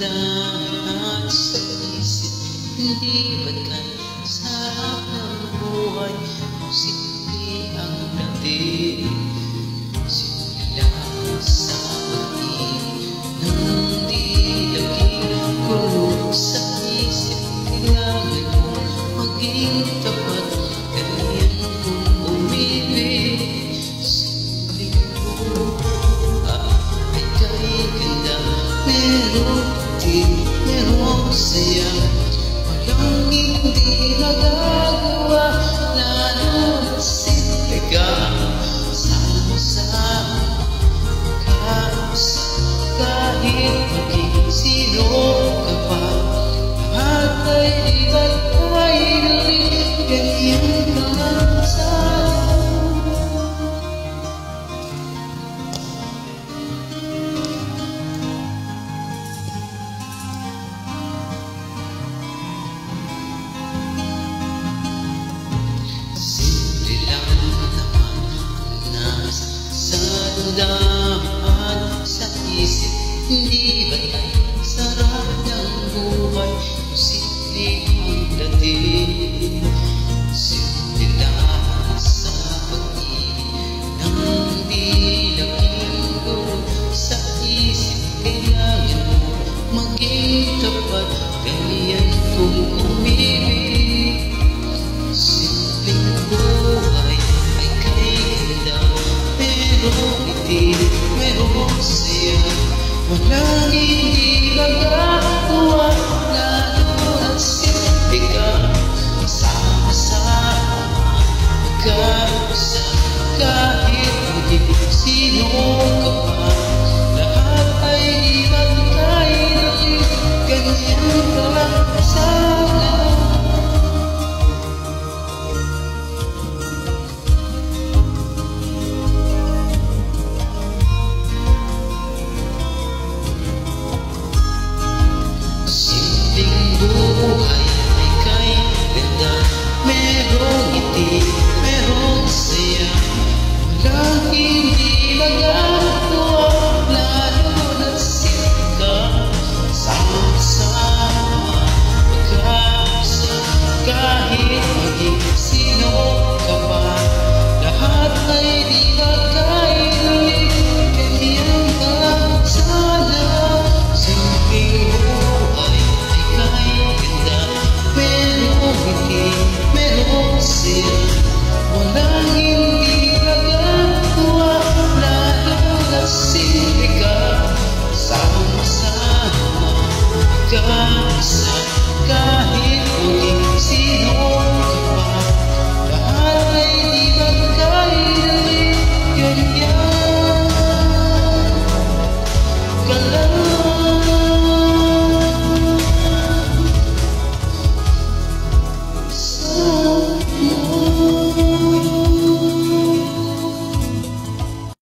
damdamin at sa isip. Hindi ba't ka sarap ng buhay? Simple ang dating, simple lang sa pag-ibig nang di laging kulog sa isip. Kailangan mo maging tapat, ganyan kung umibig. Simpleng buhay ay kay ganda, merong din, merong saya. Walang hindi magagawa, lalo na simple ka. Sama-sama kausap, kahit maging sino ka pa. Lahat ay iba't mahilig, ganyan ka lang sana. Simple lang naman ang nasa damdamin sa isip. Hindi ba't ay sarap ng buhay kung simple ang dating? Simple lang sa pag-ibig nang di laging gulo sa isip. Kailangan mo maging tapat, ganyan kung umibig. Simpleng buhay ay kay ganda, merong itim, merong saya. Walang hindi magagawa.